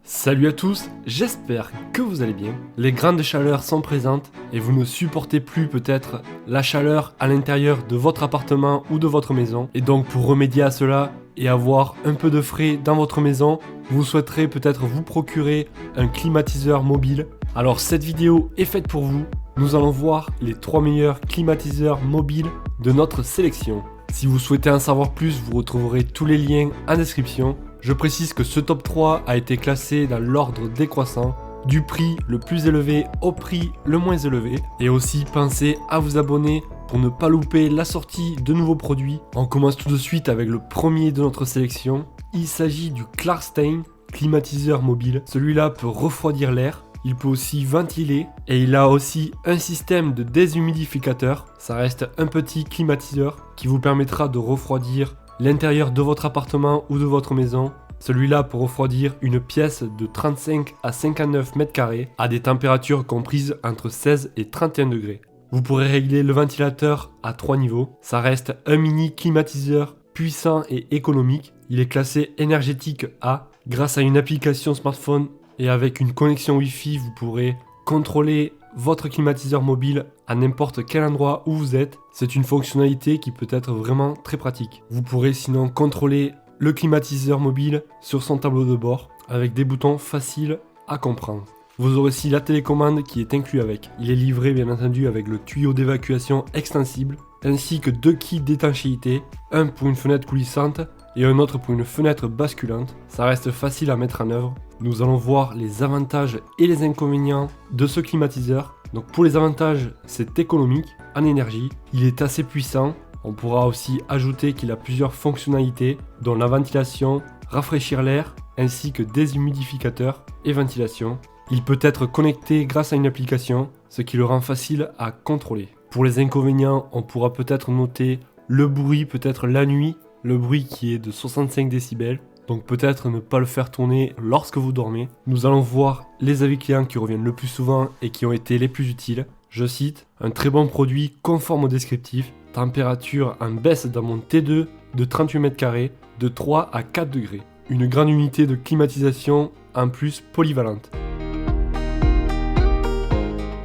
Salut à tous, j'espère que vous allez bien. Les grandes chaleurs sont présentes et vous ne supportez plus peut-être la chaleur à l'intérieur de votre appartement ou de votre maison. Et donc pour remédier à cela et avoir un peu de frais dans votre maison, vous souhaiterez peut-être vous procurer un climatiseur mobile. Alors cette vidéo est faite pour vous. Nous allons voir les 3 meilleurs climatiseurs mobiles de notre sélection. Si vous souhaitez en savoir plus, vous retrouverez tous les liens en description. Je précise que ce top 3 a été classé dans l'ordre décroissant, du prix le plus élevé au prix le moins élevé. Et aussi pensez à vous abonner pour ne pas louper la sortie de nouveaux produits. On commence tout de suite avec le premier de notre sélection. Il s'agit du Klarstein climatiseur mobile. Celui-là peut refroidir l'air. Il peut aussi ventiler et il a aussi un système de déshumidificateur. Ça reste un petit climatiseur qui vous permettra de refroidir l'intérieur de votre appartement ou de votre maison. Celui-là peut refroidir une pièce de 35 à 59 mètres carrés à des températures comprises entre 16 et 31 degrés. Vous pourrez régler le ventilateur à 3 niveaux. Ça reste un mini climatiseur puissant et économique. Il est classé énergétique A. Grâce à une application smartphone et avec une connexion Wi-Fi, vous pourrez contrôler votre climatiseur mobile à n'importe quel endroit où vous êtes. C'est une fonctionnalité qui peut être vraiment très pratique. Vous pourrez sinon contrôler le climatiseur mobile sur son tableau de bord avec des boutons faciles à comprendre. Vous aurez aussi la télécommande qui est inclus avec. Il est livré bien entendu avec le tuyau d'évacuation extensible ainsi que 2 kits d'étanchéité, un pour une fenêtre coulissante et un autre pour une fenêtre basculante. Ça reste facile à mettre en œuvre. Nous allons voir les avantages et les inconvénients de ce climatiseur. Donc pour les avantages, c'est économique en énergie, il est assez puissant. On pourra aussi ajouter qu'il a plusieurs fonctionnalités dont la ventilation, rafraîchir l'air ainsi que déshumidificateur et ventilation. Il peut être connecté grâce à une application, ce qui le rend facile à contrôler. Pour les inconvénients, on pourra peut-être noter le bruit peut-être la nuit, le bruit qui est de 65 décibels. Donc peut-être ne pas le faire tourner lorsque vous dormez. Nous allons voir les avis clients qui reviennent le plus souvent et qui ont été les plus utiles. Je cite, un très bon produit conforme au descriptif, température en baisse dans mon T2 de 38 mètres carrés, de 3 à 4 degrés. Une grande unité de climatisation en plus polyvalente.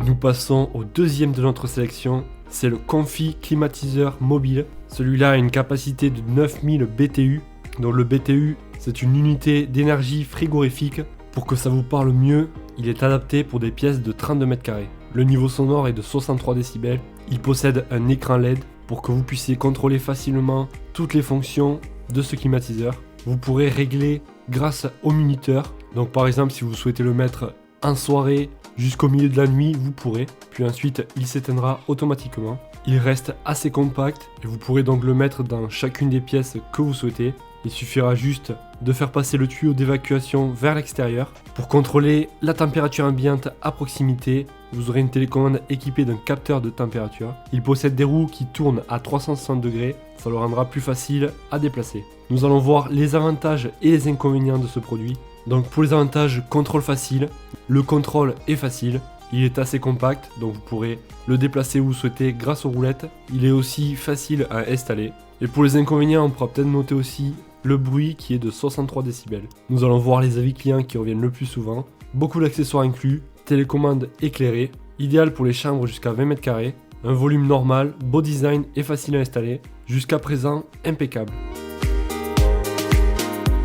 Nous passons au deuxième de notre sélection, c'est le Comfy climatiseur mobile. Celui-là a une capacité de 9000 BTU, dont le BTU c'est une unité d'énergie frigorifique. Pour que ça vous parle mieux, il est adapté pour des pièces de 32 mètres carrés. Le niveau sonore est de 63 décibels. Il possède un écran LED pour que vous puissiez contrôler facilement toutes les fonctions de ce climatiseur. Vous pourrez régler grâce au minuteur. Donc par exemple, si vous souhaitez le mettre en soirée jusqu'au milieu de la nuit, vous pourrez. Puis ensuite, il s'éteindra automatiquement. Il reste assez compact et vous pourrez donc le mettre dans chacune des pièces que vous souhaitez. Il suffira juste de faire passer le tuyau d'évacuation vers l'extérieur. Pour contrôler la température ambiante à proximité, vous aurez une télécommande équipée d'un capteur de température. Il possède des roues qui tournent à 360 degrés, ça le rendra plus facile à déplacer. Nous allons voir les avantages et les inconvénients de ce produit. Donc pour les avantages, contrôle facile, le contrôle est facile. Il est assez compact, donc vous pourrez le déplacer où vous souhaitez grâce aux roulettes. Il est aussi facile à installer. Et pour les inconvénients, on pourra peut-être noter aussi le bruit qui est de 63 décibels. Nous allons voir les avis clients qui reviennent le plus souvent. Beaucoup d'accessoires inclus, télécommande éclairée, idéal pour les chambres jusqu'à 20 mètres carrés, un volume normal, beau design et facile à installer, jusqu'à présent impeccable.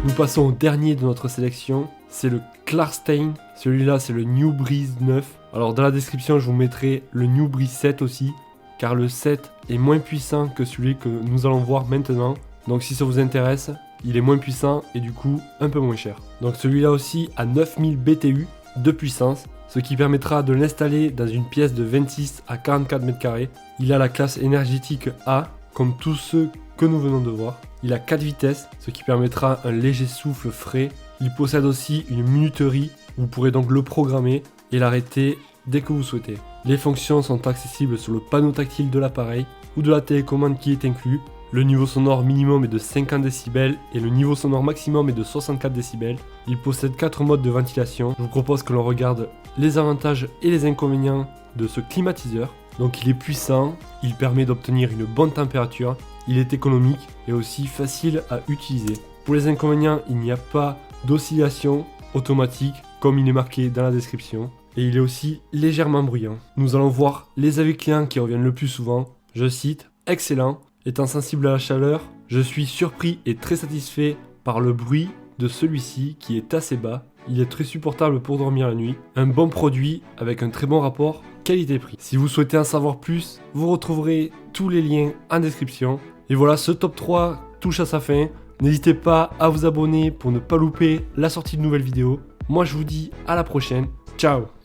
Nous passons au dernier de notre sélection, c'est le Klarstein. Celui-là c'est le New Breeze 9. Alors dans la description je vous mettrai le New Breeze 7 aussi, car le 7 est moins puissant que celui que nous allons voir maintenant. Donc si ça vous intéresse, il est moins puissant et du coup un peu moins cher. Donc celui-là aussi a 9000 BTU de puissance, ce qui permettra de l'installer dans une pièce de 26 à 44 mètres carrés. Il a la classe énergétique A, comme tous ceux que nous venons de voir. Il a 4 vitesses, ce qui permettra un léger souffle frais. Il possède aussi une minuterie, vous pourrez donc le programmer et l'arrêter dès que vous souhaitez. Les fonctions sont accessibles sur le panneau tactile de l'appareil ou de la télécommande qui est inclus. Le niveau sonore minimum est de 50 décibels et le niveau sonore maximum est de 64 décibels. Il possède 4 modes de ventilation. Je vous propose que l'on regarde les avantages et les inconvénients de ce climatiseur. Donc il est puissant, il permet d'obtenir une bonne température, il est économique et aussi facile à utiliser. Pour les inconvénients, il n'y a pas d'oscillation automatique, comme il est marqué dans la description. Et il est aussi légèrement bruyant. Nous allons voir les avis clients qui reviennent le plus souvent. Je cite, excellent, étant sensible à la chaleur, je suis surpris et très satisfait par le bruit de celui-ci qui est assez bas. Il est très supportable pour dormir la nuit. Un bon produit avec un très bon rapport qualité-prix. Si vous souhaitez en savoir plus, vous retrouverez tous les liens en description. Et voilà, ce top 3 touche à sa fin. N'hésitez pas à vous abonner pour ne pas louper la sortie de nouvelles vidéos. Moi je vous dis à la prochaine. Ciao!